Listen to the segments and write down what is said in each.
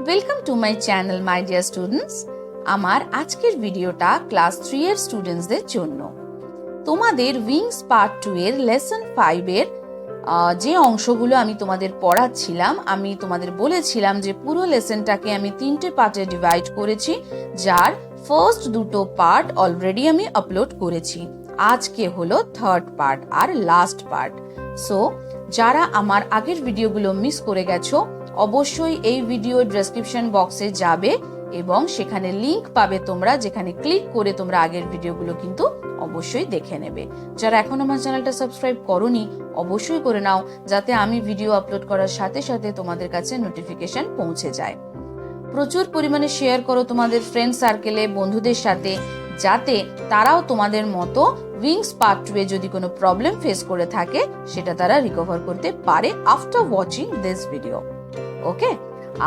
Welcome to my channel my dear students. আমার আজকের ভিডিওটা ক্লাস 3 এর স্টুডেন্টসদের জন্য। তোমাদের উইংস পার্ট 2 এর লেসন 5 এর যে অংশগুলো আমি তোমাদের পড়াচ্ছিলাম, আমি তোমাদের বলেছিলাম যে পুরো লেসনটাকে আমি 3টে পার্টে ডিভাইড করেছি, যার ফার্স্ট দুটো পার্ট অলরেডি আমি আপলোড করেছি। আজকে হলো থার্ড পার্ট আর লাস্ট পার্ট। সো যারা আমার আগের ভিডিওগুলো মিস করে গেছো, অবশ্যই এই ভিডিও ডেসক্রিপশন বক্সে যাবে এবং সেখানে লিংক পাবে তোমরা, যেখানে ক্লিক করে তোমরা আগের ভিডিওগুলো কিন্তু অবশ্যই দেখে নেবে। যারা এখন আমার চ্যানেলটা সাবস্ক্রাইব করোনি, অবশ্যই করে নাও, যাতে আমি ভিডিও আপলোড করার সাথে সাথে তোমাদের কাছে নোটিফিকেশন পৌঁছে যায়। প্রচুর পরিমাণে শেয়ার করো তোমাদের ফ্রেন্ড সার্কেলে, বন্ধুদের সাথে, যাতে তারাও তোমাদের মতো উইংস পার্ট 2 এ যদি কোনো প্রবলেম ফেস করে থাকে সেটা তারা রিকভার করতে পারে আফটার ওয়াচিং দিস ভিডিও। ওকে,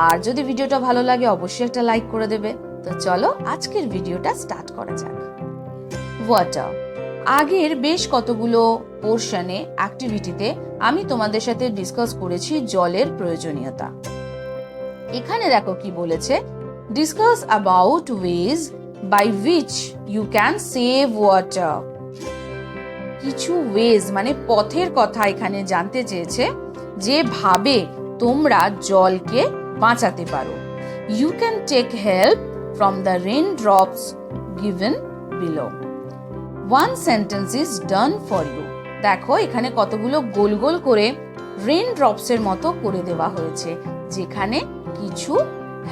আর যদি ভিডিওটা ভালো লাগে অবশ্যই একটা লাইক করে দেবে। তো চলো আজকের ভিডিওটা স্টার্ট করা যাক। ওয়াটার। আগের বেশ কতগুলো পোরশনে অ্যাক্টিভিটিতে আমি তোমাদের সাথে ডিসকাস করেছি জলের প্রয়োজনীয়তা। এখানে দেখো কি বলেছে, discuss about ways by which you can save water. কিছু ওয়েজ মানে পথের কথা এখানে জানতে চেয়েছে, যেভাবে তোমরা জলকে বাঁচাতে পারো। You can take help from the rain drops given below. One sentence is done for you. দেখো এখানে কতগুলো গোল গোল করে রেন ড্রপসের মতো করে দেওয়া হয়েছে, যেখানে কিছু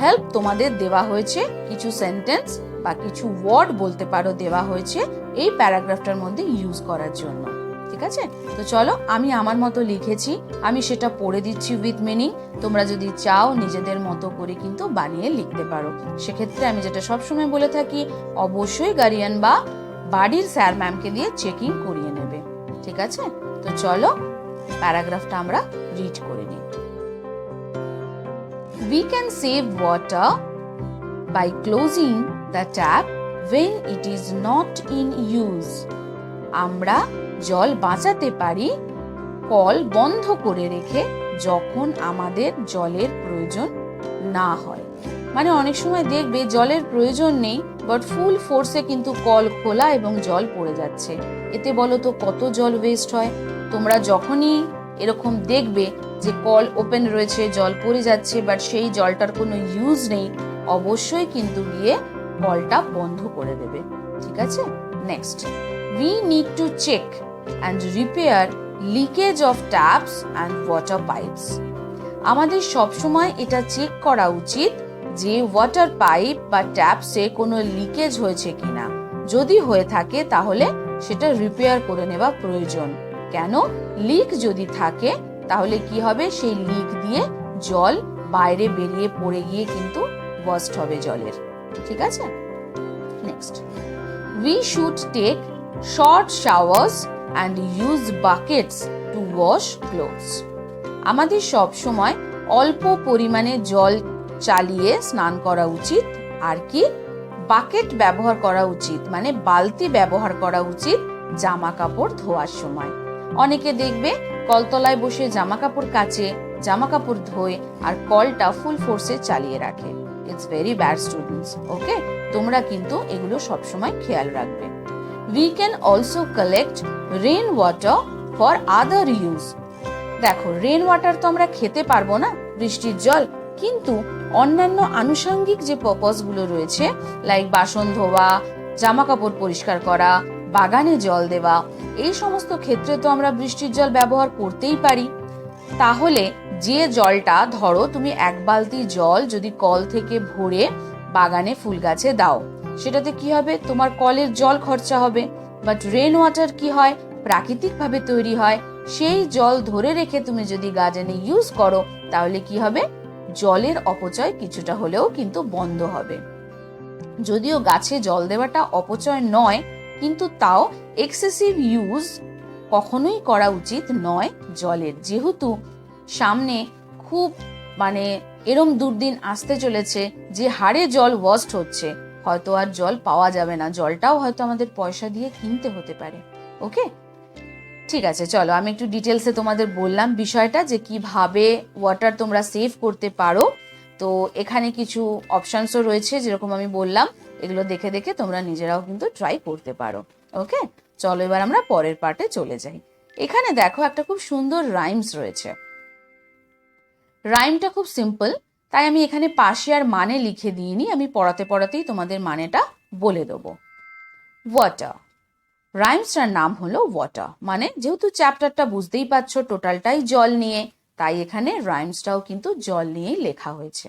হেল্প তোমাদের দেওয়া হয়েছে, কিছু সেন্টেন্স বা কিছু ওয়ার্ড বলতে পারো দেওয়া হয়েছে এই প্যারাগ্রাফটার মধ্যে ইউজ করার জন্য। ঠিক আছে, তো চলো আমি আমার মতো লিখেছি, আমি সেটা পড়ে দিচ্ছি উইথ মিনিং। তোমরা যদি চাও নিজেদের মতো করে কিন্তু বানিয়ে লিখতে পারো। সেক্ষেত্রে আমি যেটা সবসময় বলে থাকি, অবশ্যই গার্ডিয়ান বা বাড়ির স্যার ম্যামকে দিয়ে চেকিং করিয়ে নেবে। ঠিক আছে, তো চলো প্যারাগ্রাফটা আমরা রিড করে নিই। We can save water by closing the tap when it is not in use. আমরা জল বাঁচাতে পারি কল বন্ধ করে রেখে, যখন আমাদের জলের প্রয়োজন না হয়। মানে অনেক সময় দেখবে জলের প্রয়োজন নেই, বাট ফুল ফোর্সে কিন্তু কল খোলা এবং জল পড়ে যাচ্ছে। এতে বলো তো কত জল ওয়েস্ট হয়। তোমরা যখনই এরকম দেখবে যে কল ওপেন রয়েছে, জল পড়ে যাচ্ছে, বাট সেই জলটার কোনো ইউজ নেই, অবশ্যই কিন্তু গিয়ে কলটা বন্ধ করে দেবে। ঠিক আছে, next, we need to check and repair leakage of taps and water pipes. আমাদের সবসময় এটা চেক করা উচিত যে ওয়াটার পাইপ বা ট্যাপসে কোনো লিকেজ হয়েছে কিনা। যদি হয়ে থাকে তাহলে সেটা রিপেয়ার করে নেওয়া প্রয়োজন। কেন? লিক যদি থাকে তাহলে কি হবে, সেই লিক দিয়ে জল বাইরে বেরিয়ে পড়ে গিয়ে কিন্তু ওয়াস্ট হবে জলের। ঠিক আছে, next, we should take short showers and use buckets to wash clothes. আমাদের সব সময় অল্প পরিমাণে জল চালিয়ে স্নান করা উচিত, আর কি বাকেট ব্যবহার করা উচিত, মানে বালতি ব্যবহার করা উচিত জামা কাপড় ধোয়ার সময়। অনেকে দেখবে কলতলায় বসে জামা কাপড় কাচে, জামা কাপড় ধোয়, আর কলটা ফুল ফোর্সে চালিয়ে রাখে। It's very bad students. Okay, তোমরা কিন্তু এগুলো সবসময় খেয়াল রাখবে। We can also collect rain water for other use. দেখো রেন ওয়াটার তো আমরা খেতে পারবো না, বৃষ্টির জল, কিন্তু অন্যান্য আনুষঙ্গিক যে পারপাস গুলো রয়েছে, লাইক বাসন ধোয়া, জামা কাপড় পরিষ্কার করা, বাগানে জল দেওয়া, এই সমস্ত ক্ষেত্রে তো আমরা বৃষ্টির জল ব্যবহার করতেই পারি। তাহলে যে জলটা, ধরো তুমি এক বালতি জল যদি কল থেকে ভরে বাগানে ফুল গাছে দাও, সেটাতে কি হবে, তোমার কলের জল খরচা হবে। বাট রেন ওয়াটার কি হয়, প্রাকৃতিক ভাবে তৈরি হয়, সেই জল ধরে রেখে তুমি যদি গার্ডেনে ইউজ করো, তাহলে কি হবে, জলের অপচয় কিছুটা হলেও কিন্তু বন্ধ হবে। যদিও গাছে জল দেওয়াটা অপচয় নয়, কিন্তু তাও এক্সেসিভ ইউজ কখনোই করা উচিত নয় জলের। যেহেতু সামনে খুব এরম দুর্দিন আসতে চলেছে যে হারে জল ওয়াস্ট হচ্ছে, হয়তো আর জল পাওয়া যাবে না, জলটাও হয়তো আমাদের পয়সা দিয়ে কিনতে হতে পারে। ওকে, ঠিক আছে, চলো আমি একটু ডিটেলসে তোমাদের বললাম বিষয়টা, যে কিভাবে ওয়াটার তোমরা সেভ করতে পারো। তো এখানে কিছু অপশানসও রয়েছে, যেরকম আমি বললাম, এগুলো দেখে দেখে তোমরা নিজেরাও কিন্তু ট্রাই করতে পারো। ওকে, চলো এবার আমরা পরের পার্টে চলে যাই। এখানে দেখো একটা খুব সুন্দর রাইমস রয়েছে। রাইমটা খুব সিম্পল, তাই আমি এখানে পাশে আর মানে লিখে দিইনি, আমি পড়াতে পড়াতেই তোমাদের মানেটা বলে দেবো। ওয়াটার, রাইমসটার নাম হলো ওয়াটার, মানে যেহেতু চ্যাপ্টারটা বুঝতেই পারছো টোটালটাই জল নিয়ে, তাই এখানে রাইমসটাও কিন্তু জল নিয়েই লেখা হয়েছে।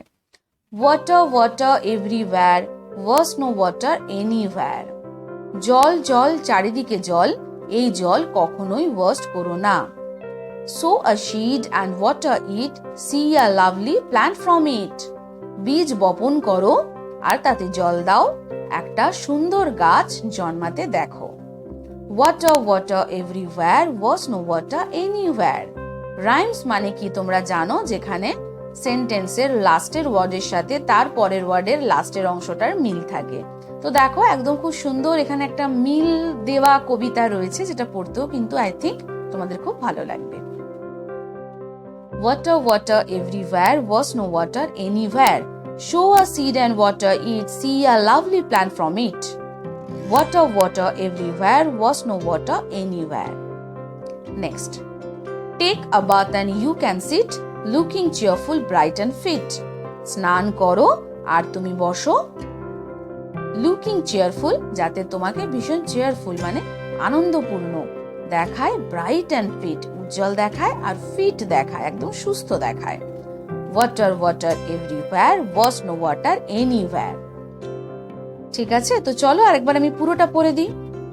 Water water everywhere, was no water anywhere. জল জল চারিদিকে জল, এই জল কখনোই ওয়েস্ট করো না। Sow a seed and water it, see a lovely plant from it. বীজ বপন করো আর তাতে জল দাও, একটা সুন্দর গাছ জন্মাতে দেখো। Water water everywhere, was no water anywhere. Rhymes মানে কি তোমরা জানো, যেখানে সেন্টেন্সের লাস্টের ওয়ার্ডের সাথে তার পরের ওয়ার্ডের লাস্টের অংশটার মিল থাকে। তো দেখো একদম খুব সুন্দর এখানে একটা মিল দেওয়া কবিতা রয়েছে, যেটা পড়তেও কিন্তু আই থিঙ্ক তোমাদের খুব ভালো লাগবে। Water, water everywhere, was no water anywhere. Sow a seed and water it, see a lovely plant from it. Water, water everywhere, was no water anywhere. Next. Take a bath and you can sit, looking cheerful, bright and fit. স্নান করো আর তুমি বসো, looking cheerful, যাতে তোমাকে ভীষণ cheerful মানে আনন্দপূর্ণ দেখায়, bright and fit উজ্জ্বল দেখায়, আর ফিট দেখায় একদম সুস্থ দেখায়। Water water everywhere, was no water anywhere. ঠিক আছে, তো চলো আরেকবার আমি পুরোটা পড়ে দিই।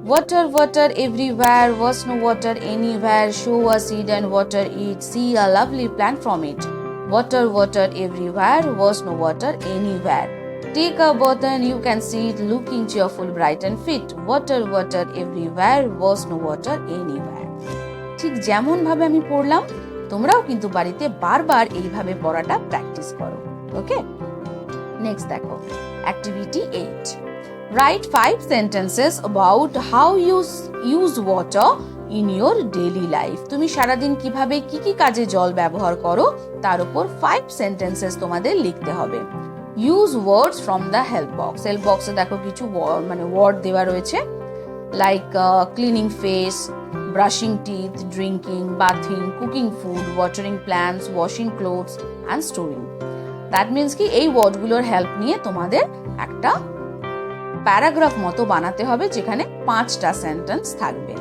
Water water everywhere, was no water anywhere, show a seed and water it, see a lovely plant from it. Water water everywhere, was no water anywhere. Take a bath and you can see it, looking cheerful, bright and fit. Water, water everywhere, was no water anywhere. ঠিক যেমন ভাবে আমি পড়লাম, তোমরাও কিন্তু বাড়িতে বারবার এইভাবে পড়াটা প্র্যাকটিস করো। ওকে, নেক্সট দেখো activity 8. Write 5 sentences about how you use water in your daily life. তুমি সারাদিন কিভাবে কি কি কাজে জল ব্যবহার করো তার উপর 5 sentences তোমাদের লিখতে হবে। Use words from the help box. Help box এ দেখো কিছু মানে ওয়ার্ড দেওয়া রয়েছে, like cleaning face, brushing teeth, drinking, bathing, cooking food, watering plants, washing clothes and storing. That means কি এই ওয়ার্ডগুলোর হেল্প নিয়ে তোমাদের একটা প্যারাগ্রাফ মতো বানাতে হবে, যেখানে 5টা সেন্টেন্স থাকবে।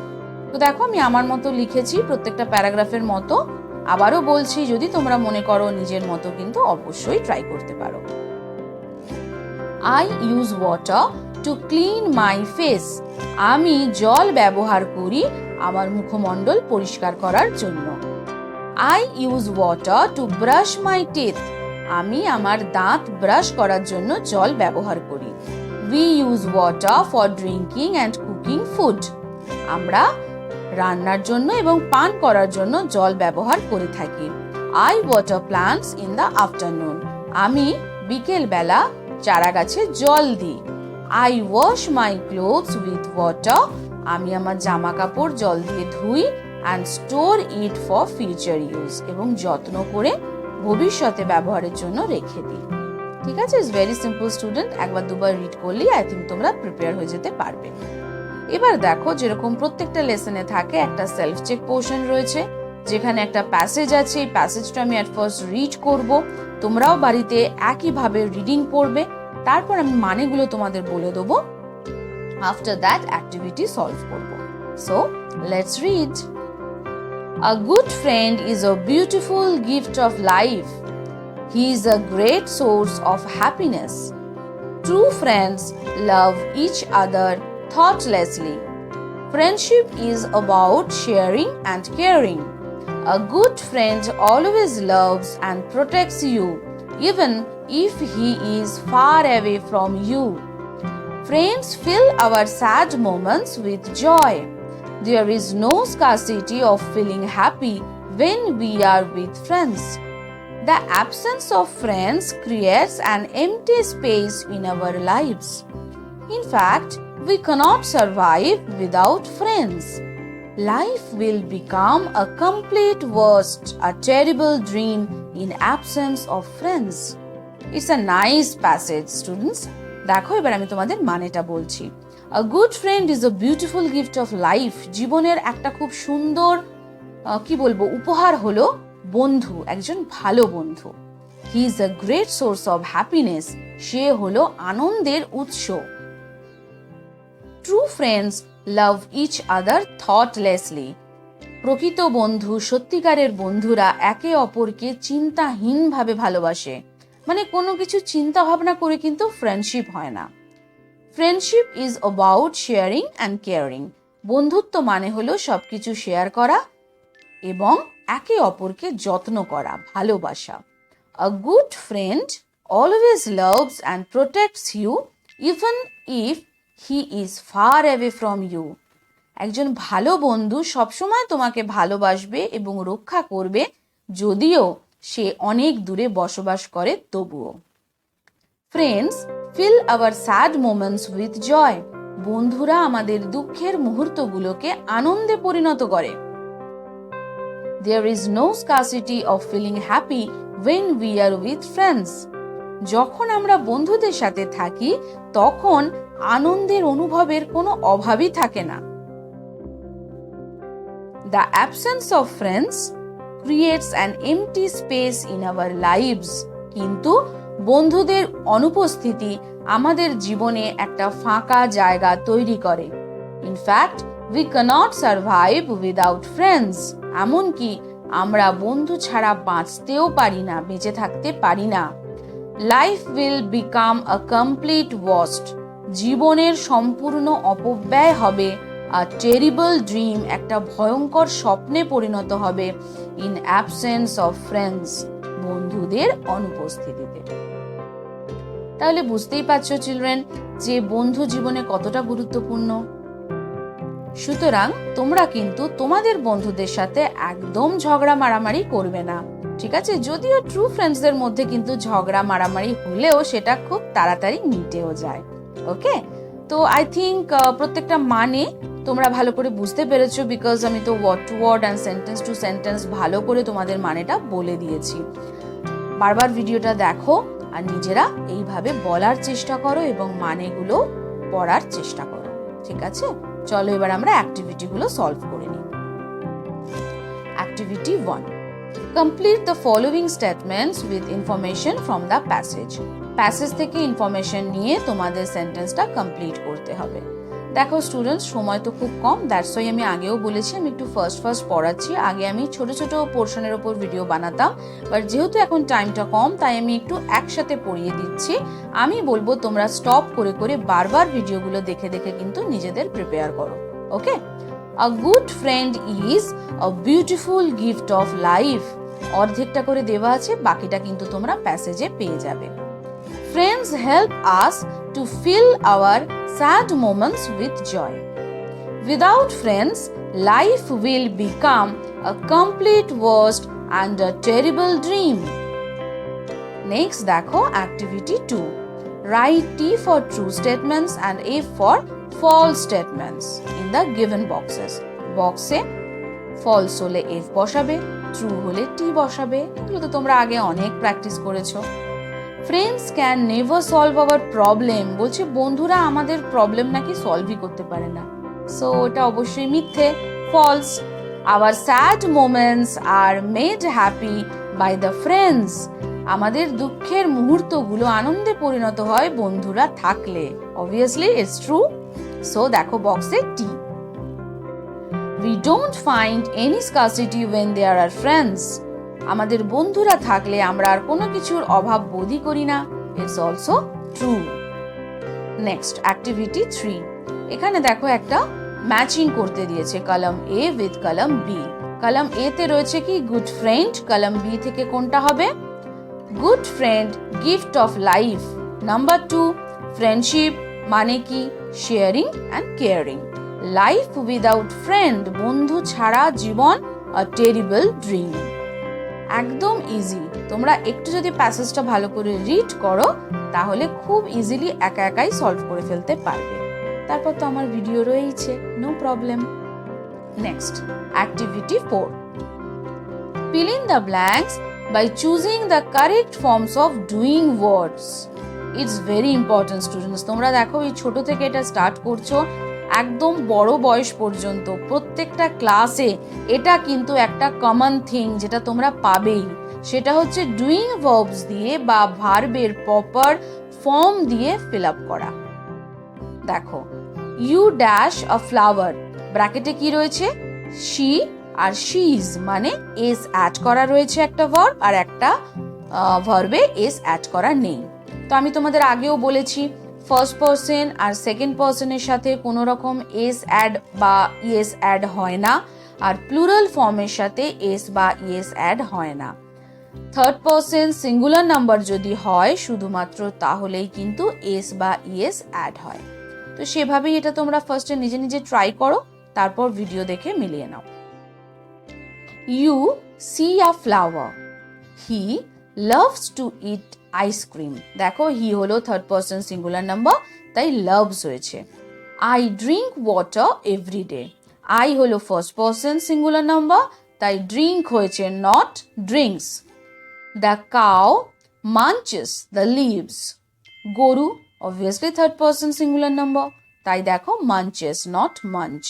তো দেখো আমি আমার মতো লিখেছি প্রত্যেকটা প্যারাগ্রাফের মতো। আবারও বলছি, যদি তোমরা মনে করো নিজের মতো কিন্তু অবশ্যই ট্রাই করতে পারো। I use water to clean my face. আমি জল ব্যবহার করি আমার মুখমণ্ডল পরিষ্কার করার জন্য। I use water to brush my teeth. আমি আমার দাঁত ব্রাশ করার জন্য জল ব্যবহার করি। We use water for drinking and cooking food. আমরা রান্নার জন্য এবং পান করার জন্য জল ব্যবহার করে থাকি। I water plants in the afternoon. আমি বিকেল বেলা চারা গাছে জল দিই। I wash my clothes with water. আমি আমার জামা কাপড় জল দিয়ে ধুই and store it for future use. এবং যত্ন করে ভবিষ্যতে ব্যবহারের জন্য রেখে দিই। ঠিক আছে, ইটস ভেরি সিম্পল স্টুডেন্ট। একবার দুবার রিড করলেই আই থিঙ্ক তোমরা প্রিপেয়ার হয়ে যেতে পারবে। এবার দেখো, যেরকম প্রত্যেকটা লেসনে থাকে একটা সেলফ চেক পোর্শন রয়েছে, যেখানে একটা প্যাসেজ আছে। এই প্যাসেজটা আমি অ্যাট ফার্স্ট রিড করব, তোমরাও বাড়িতে একইভাবে রিডিং পড়বে, তারপর আমি মানেগুলো তোমাদের বলে দেবো। আফটার দ্যাট অ্যাক্টিভিটি সলভ করব। So let's read. A good friend is a beautiful gift of life. He is a great source of happiness. True friends love each other thoughtlessly. Friendship is about sharing and caring. A good friend always loves and protects you, even if he is far away from you. Friends fill our sad moments with joy. There is no scarcity of feeling happy when we are with friends. The absence of friends creates an empty space in our lives. In fact, we cannot survive without friends. Life will become a complete waste, a terrible dream in absence of friends. It's a nice passage students. দেখো এবার আমি তোমাদের মানেটা বলছি। আ good friend is a beautiful gift of life. জীবনের একটা খুব সুন্দর কি বলবো উপহার হলো বন্ধু, একজন ভালো বন্ধু। He is a great source of happiness. সে হলো আনন্দের উৎস। True friends love each other thoughtlessly. প্রকৃত বন্ধু, সত্যিকারের বন্ধুরা একে অপরকে চিন্তাহীনভাবে ভালোবাসে। মানে কোনো কিছু চিন্তা ভাবনা করে কিন্তু ফ্রেন্ডশিপ হয় না। Friendship is about sharing and caring. বন্ধুত্ব মানে হলো সবকিছু শেয়ার করা এবং একে অপরকে যত্ন করা, ভালোবাসা। A good friend always loves and protects you even if he is far away from you. একজন ভালো বন্ধু সবসময় তোমাকে ভালোবাসবে এবং রক্ষা করবে, যদিও সে অনেক দূরে বসবাস করে তবুও। Friends feel our sad moments with joy. বন্ধুরা আমাদের দুঃখের মুহূর্তগুলোকে আনন্দে পরিণত করে। There is no scarcity of feeling happy when we are with friends. যখন আমরা বন্ধুদের সাথে থাকি তখন আনন্দের অনুভবের কোনো অভাবই থাকে না। The absence of friends creates an empty space in our lives. কিন্তু বন্ধুদের অনুপস্থিতি আমাদের জীবনে একটা ফাঁকা জায়গা তৈরি করে। In fact, we cannot survive without friends. এমনকি আমরা বন্ধু ছাড়া বাঁচতেও পারি না, বেঁচে থাকতে পারি না। Life will become a complete waste. জীবনের সম্পূর্ণ অপব্যয় হবে। A terrible dream, একটা ভয়ঙ্কর স্বপ্নে পরিণত হবে। In absence of friends, বন্ধুদের অনুপস্থিতিতে। তাহলে বুঝতেই পারছো চিলড্রেন যে বন্ধু জীবনে কতটা গুরুত্বপূর্ণ। সুতরাং তোমরা কিন্তু তোমাদের বন্ধুদের সাথে একদম ঝগড়া মারামারি করবে না, ঠিক আছে? যদিও ট্রু ফ্রেন্ডসদের মধ্যে কিন্তু ঝগড়া মারামারি হলেও সেটা খুব তাড়াতাড়ি মিটেও যায়। ওকে, তো আই থিঙ্ক প্রত্যেকটা মানে তোমরা ভালো করে বুঝতে পেরেছো, বিকজ আমি তো word to word and sentence to sentence ভালো করে তোমাদের মানেটা বলে দিয়েছি। বারবার ভিডিওটা দেখো আর নিজেরা এইভাবে বলার চেষ্টা করো এবং মানেগুলো পড়ার চেষ্টা করো, ঠিক আছে? চলো এবার আমরা অ্যাক্টিভিটিগুলো সলভ করে নিই। Activity 1, complete the following statements with information from the passage. Passage থেকে ইনফরমেশন নিয়ে তোমাদের সেন্টেন্সটা কমপ্লিট করতে হবে। দেখো স্টুডেন্টস, সময় তো খুব কম, দ্যাটস ওয়াই আমি আগেও বলেছি আমি একটু ফার্স্ট পড়াচ্ছি। আগে আমি ছোট ছোট পোর্শনের ওপর ভিডিও বানাতাম, বাট যেহেতু এখন টাইমটা কম তাই আমি একটু একসাথে পড়িয়ে দিচ্ছি। আমি বলবো তোমরা স্টপ করে করে বারবার ভিডিওগুলো দেখে দেখে কিন্তু নিজেদের প্রিপেয়ার করো। Okay, a good friend is a beautiful gift of life. অর্ধেকটা করে দেওয়া আছে, বাকিটা কিন্তু তোমরা প্যাসেজে পেয়ে যাবে। Friends help us to fill our sad moments with joy. Without friends, life will become a complete waste and a terrible dream. Next, দেখো activity 2. Write T for true statements and A for false statements in the given boxes. বক্সে false হলে F বসাবে, true হলে T বসাবে। এগুলো তো তোমরা আগে অনেক প্র্যাকটিস করেছো। Friends can never solve hour problem. বলছে বন্ধুরা আমাদের প্রবলেম নাকি সলভই করতে পারে না। সো এটা অবশ্যই মিথ্যে, false. Our sad moments are made happy by the friends. আমাদের দুঃখের মুহূর্তগুলো আনন্দে পরিণত হয় বন্ধুরা থাকলে। Obviously it's true. সো দেখো বক্সে টি। We don't find any scarcity when there are friends. আমাদের বন্ধুরা থাকলে আমরা আর কোনো কিছুর অভাব বোধই করি না। It's also true. Next activity 3, এখানে দেখো একটা ম্যাচিং করতে দিয়েছে column A with column B. Column A তে রয়েছে কি গুড ফ্রেন্ড, কলাম বি থেকে কোনটা হবে? Good friend gift of life. Number 2, friendship মানে কি? Sharing and caring. Life without friend, বন্ধু ছাড়া জীবন আ টেরিবল ড্রিম। একদম ইজি। তোমরা একটু যদি প্যাসেজটা ভালো করে রিড করো তাহলে খুব ইজিলি একা একাই সলভ করে ফেলতে পারবে। তারপর তো আমার ভিডিও রয়েছে, no problem. Next activity 4, fill in the blanks by choosing the correct forms of doing words. It's very important students. তোমরা দেখো এই ছোট থেকে এটা স্টার্ট করছো একদম বড় বয়স পর্যন্ত প্রত্যেকটা ক্লাসে এটা কিন্তু একটা কমন থিং যেটা তোমরা পাবেই, সেটা হচ্ছে ডুইং ভার্বস দিয়ে বা ভার্বের প্রপার ফর্ম দিয়ে ফিল আপ করা। দেখো ইউ ড্যাশ আ ফ্লাওয়ার, ব্র্যাকেটে কি রয়েছে শি আর শিজ, মানে এস অ্যাড করা রয়েছে একটা ভার্ব আর একটা ভার্বে এস অ্যাড করা নেই। তো আমি তোমাদের আগেও বলেছি ফার্স্ট পারসন আর সেকেন্ড পারসনের সাথে কোনো রকম এস অ্যাড বা ইএস অ্যাড হয় না, আর প্লুরাল ফর্মের সাথে এস বা ইএস অ্যাড হয় না। থার্ড পারসন সিঙ্গুলার নাম্বার যদি হয় শুধুমাত্র তাহলেই কিন্তু এস বা ইএস অ্যাড হয়। তো সেভাবেই এটা তোমরা ফার্স্টে নিজে নিজে ট্রাই করো, তারপর ভিডিও দেখে মিলিয়ে নাও। You see a flower, he loves to eat ice cream. দেখো হি হলো থার্ড পারসন সিঙ্গুলার নাম্বার, তাই লাভস হয়েছে। I drink water every day, I হলো ফার্স্ট পারসন সিঙ্গুলার নাম্বার, তাই ড্রিঙ্ক হয়েছে not drinks. The cow munches the leaves, গরু obviously third person singular number, তাই দেখো munches not munch.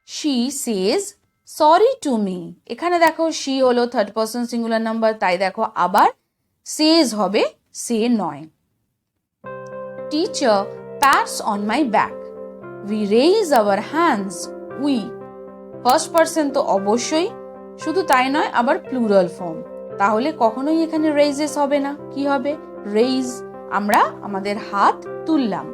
She says sorry to me, এখানে দেখো she হলো third person singular number, তাই দেখো আবার সেজ হবে সে নয়। Teacher pants on my back, we raise hour hands, we first person তো অবশ্যই, শুধু তাই নয় আবার প্লুরাল ফর্ম, তাহলে কখনোই এখানে রেইজেস হবে না, কি হবে রেইজ, আমরা আমাদের হাত তুললাম।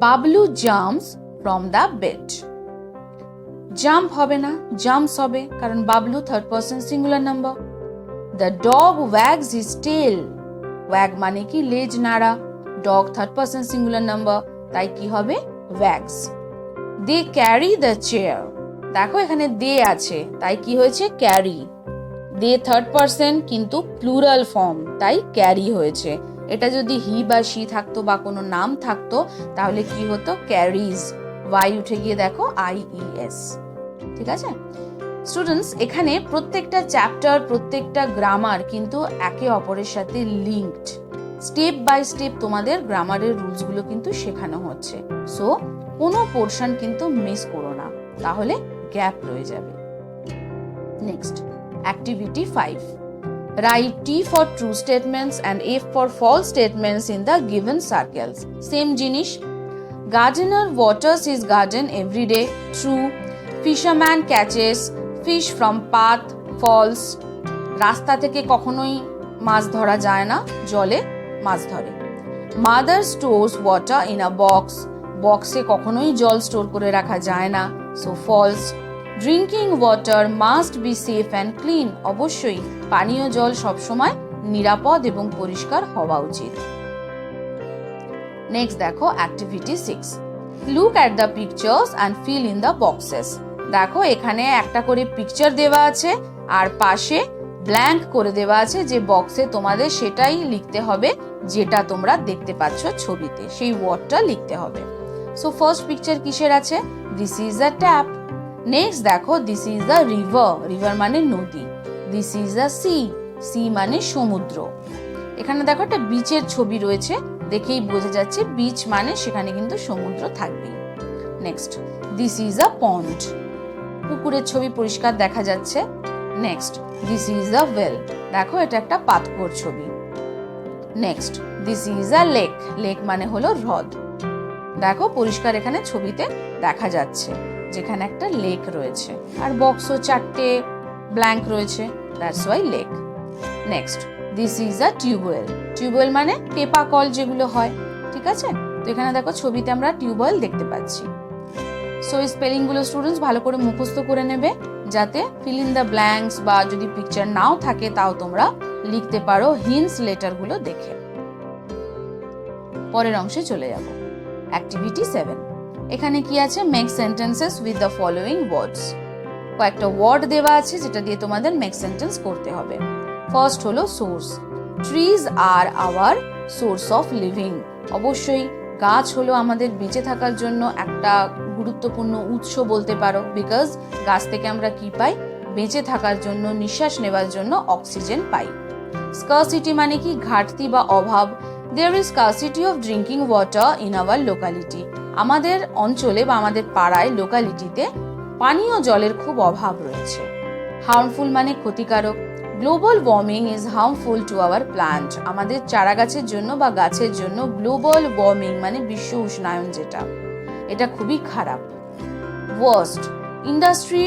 Bablu jumps from the bed, jump হবে না জাম্পস হবে, কারণ Bablu third person singular number. The dog wags his tail, wag মানে কি লেজ নাড়া, dog third person singular number, তাই কি হবে wags. They carry the chair, দেখো এখানে দে আছে তাই কি হয়েছে ক্যারি, দে থার্ড পারসন কিন্তু প্লুরাল ফর্ম তাই ক্যারি হয়েছে। এটা যদি হি বা শি থাকতো বা কোনো নাম থাকতো তাহলে কি হতো ক্যারিজ, ওয়াই উঠে গিয়ে দেখো আইইএস। ঠিক আছে স্টুডেন্টস, এখানে প্রত্যেকটা চ্যাপ্টার প্রত্যেকটা গ্রামার কিন্তু একে অপরের সাথে লিঙ্কড, স্টেপ বাই স্টেপ তোমাদের গ্রামারের রুলসগুলো কিন্তু শেখানো হচ্ছে, সো কোনো পোর্শন কিন্তু মিস করো না, তাহলে গ্যাপ রয়ে যাবে। Next activity 5, write T for true statements and F for false statements in the given circles. Same জিনিস, gardener waters his garden every day, true. Fisherman catches fish from path, false. রাস্তা থেকে কখনোই মাছ ধরা যায় না, জলে মাছ ধরে। Mother stores water in a box, বক্সে কখনোই জল স্টোর করে রাখা যায় না, so false. Drinking water must be safe and clean, অবশ্যই পানীয় জল সবসময় নিরাপদ এবং পরিষ্কার হওয়া উচিত। নেক্সট দেখো activity 6, look at the pictures and fill in the boxes. দেখো এখানে একটা করে পিকচার দেওয়া আছে আর পাশে ব্ল্যাঙ্ক করে দেওয়া আছে, যে বক্সে তোমাদের সেটাই লিখতে হবে যেটা তোমরা দেখতে পাচ্ছ ছবিতে, সেই ওয়ার্ডটা লিখতে হবে। সো ফার্স্ট পিকচার কিসের আছে, this is a tap. Next দেখো this is the river, river মানে নদী। This is the sea, sea মানে সমুদ্র। এখানে দেখো একটা বিচের ছবি রয়েছে, দেখেই বোঝা যাচ্ছে বিচ মানে সেখানে কিন্তু সমুদ্র থাকবেই। নেক্সট দিস ইজ আ পন্ড, পুকুরের ছবি পরিষ্কার দেখা যাচ্ছে। Next this is a well, দেখো এটা একটা পাতকুয়োর ছবি। Next this is a lake, lake মানে হলো হ্রদ, দেখো পরিষ্কার এখানে ছবিতে দেখা যাচ্ছে যেখানে একটা লেক রয়েছে, আর বক্সও 4টে ব্ল্যাঙ্ক রয়েছে, that's why lake. Next this is a tube well, tube well মানে টেপা কল যেগুলো হয়, ঠিক আছে। তো এখানে দেখো ছবিতে আমরা টিউবওয়েল দেখতে পাচ্ছি। সো এই স্পেলিংগুলো স্টুডেন্টস ভালো করে মুখস্থ করে নেবে, যাতে ফিল ইন দ্য ব্ল্যাঙ্কস বা যদি পিকচার নাও থাকে তাও তোমরা লিখতে পারো হিন্টস লেটারগুলো দেখে। পরের অংশে চলে যাব, অ্যাক্টিভিটি 7। এখানে কি আছে, make sentences with the following ওয়ার্ডস। কয়েকটা ওয়ার্ড দেওয়া আছে যেটা দিয়ে তোমাদের মেক সেন্টেন্স করতে হবে। ফার্স্ট হলো source, trees are our source of living. অবশ্যই গাছ হলো আমাদের বেঁচে থাকার জন্য একটা গুরুত্বপূর্ণ উৎস বলতে পারো, বিকজ গাছ থেকে আমরা কি পাই, বেঁচে থাকার জন্য, নিঃশ্বাস নেওয়ার জন্য অক্সিজেন পাই। স্কারসিটি মানে কি? ঘাটতি বা অভাব। There is scarcity of drinking water in our locality. আমাদের অঞ্চলে বা আমাদের পাড়ায়, লোকালিটিতে পানীয় জলের খুব অভাব রয়েছে। হার্মফুল মানে ক্ষতিকারক। Global warming is harmful to our plant. আমাদের চারা গাছের জন্য বা গাছের জন্য গ্লোবাল ওয়ার্মিং মানে বিশ্ব উষ্ণায়ন, যেটা এটা খুবই খারাপ। Waste, industry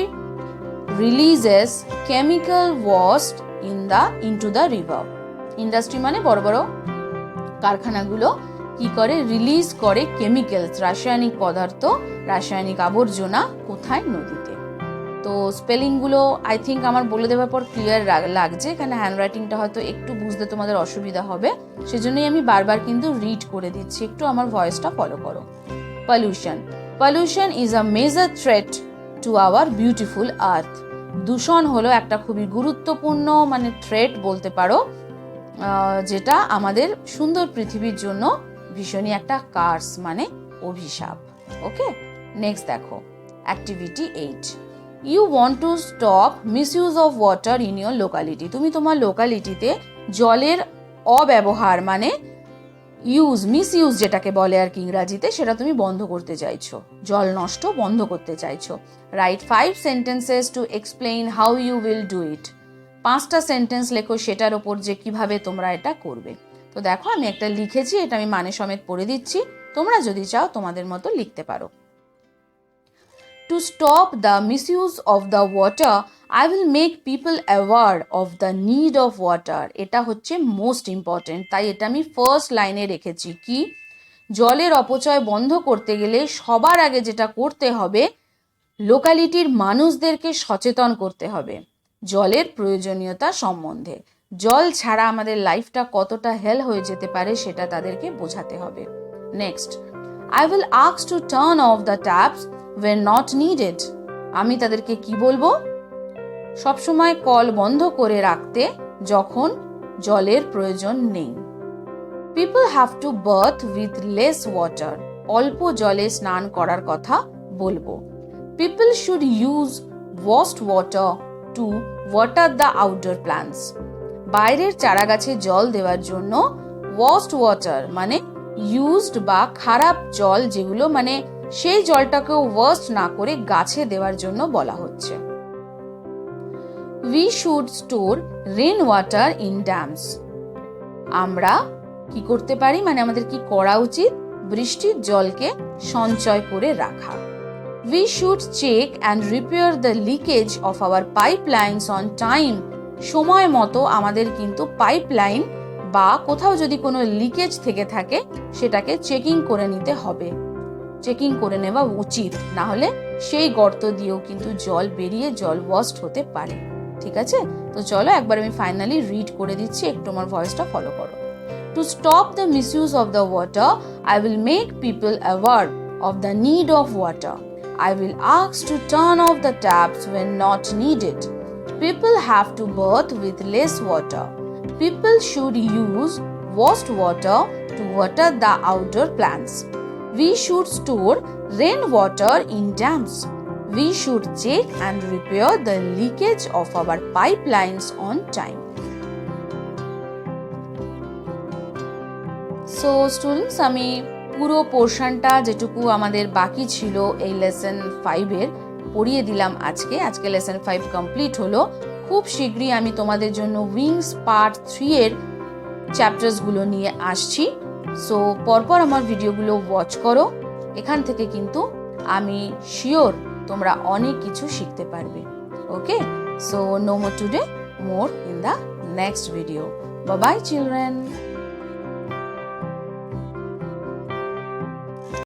releases chemical waste into the river. Industry মানে বড় বড় কারখানাগুলো কি করে? রিলিজ করে কেমিক্যালস, রাসায়নিক পদার্থ, রাসায়নিক আবর্জনা। কোথায়? নদীতে। তো স্পেলিংগুলো আই থিঙ্ক আমার বলে দেওয়ার পর ক্লিয়ার লাগছে। এখানে হ্যান্ডরাইটিংটা হয়তো একটু বুঝতে তোমাদের অসুবিধা হবে, সেজন্যই আমি বারবার কিন্তু রিড করে দিচ্ছি, একটু আমার ভয়েসটা ফলো করো। Pollution, pollution is a major threat to our beautiful earth. দূষণ হলো একটা খুবই গুরুত্বপূর্ণ মানে থ্রেট বলতে পারো, যেটা আমাদের সুন্দর পৃথিবীর জন্য ভীষণই একটা কার্স মানে অভিশাপ। ওকে, নেক্সট দেখো activity 8। You want to stop misuse of water in your locality. তুমি তোমার লোকালিটিতে জলের অব্যবহার মানে মিসইউজ যেটাকে বলে আর কি ইংরাজিতে, সেটা তুমি বন্ধ করতে চাইছো, জল নষ্ট বন্ধ করতে চাইছো। Write 5 sentences to explain how you will do it. 5টা সেন্টেন্স লেখো সেটার ওপর যে কিভাবে তোমরা এটা করবে। তো দেখো আমি একটা লিখেছি, এটা আমি মানে সমেত পড়ে দিচ্ছি, তোমরা যদি চাও তোমাদের মতো লিখতে পারো। To stop the misuse of the water, I will make people aware of the need of water. এটা হচ্ছে মোস্ট ইম্পর্টেন্ট, তাই এটা আমি ফার্স্ট লাইনে রেখেছি। কি? জলের অপচয় বন্ধ করতে গেলে সবার আগে যেটা করতে হবে, লোকালিটির মানুষদেরকে সচেতন করতে হবে জলের প্রয়োজনীয়তা সম্বন্ধে। জল ছাড়া আমাদের লাইফটা কতটা হেল হয়ে যেতে পারে সেটা তাদেরকে বোঝাতে হবে। Next, I will ask to turn off the taps when not needed. আমি তাদেরকে কি বলবো? সবসময় কল বন্ধ করে রাখতে যখন জলের প্রয়োজন নেই। People have to bath with less water. অল্প জলে স্নান করার কথা বলবো। People should use washed water to water the outdoor plants. বাইরের চারা গাছে জল দেওয়ার জন্য washed water মানে ইউজড বা খারাপ জল, যেগুলো মানে সেই জলটাকেও ওয়াস্ট না করে গাছে দেওয়ার জন্য বলা হচ্ছে। We should store rain water in dams. আমরা কি করতে পারি মানে আমাদের কি করা উচিত? বৃষ্টির জলকে সঞ্চয় করে রাখা। We should check and repair the leakage of our pipelines on time. সময় মতো আমাদের কিন্তু পাইপলাইন বা কোথাও যদি কোনো লিকেজ থেকে থাকে সেটাকে চেকিং করে নিতে হবে, চেকিং করে নেওয়া উচিত, না হলে সেই গর্ত দিয়েও কিন্তু জল বেরিয়ে জল ওয়াস্ট হতে পারে। ঠিক আছে, তো চলো একবার আমি ফাইনালি রিড করে দিচ্ছি, একটু আমার ভয়েসটা ফলো করো। To stop the misuse of the water, I will make people aware of the need of water. I will ask to turn off the taps when not needed. People have to bath with less water. People should use washed water to water the outdoor plants. We should store rainwater in dams. We should check and repair the leakage of our pipelines on time. So students, আমি পুরো পোর্শনটা যেটুকু আমাদের বাকি ছিল এই lesson 5-এর পড়িয়ে দিলাম আজকে লেসন 5 কমপ্লিট হলো। খুব শীঘ্রই আমি তোমাদের জন্য উইংস পার্ট 3-এর চ্যাপ্টার্সগুলো নিয়ে আসছি। সো পরপর আমার ভিডিওগুলো ওয়াচ করো, এখান থেকে কিন্তু আমি শিওর তোমরা অনেক কিছু শিখতে পারবে। Okay, so no more today, more in the next video. Bye bye children.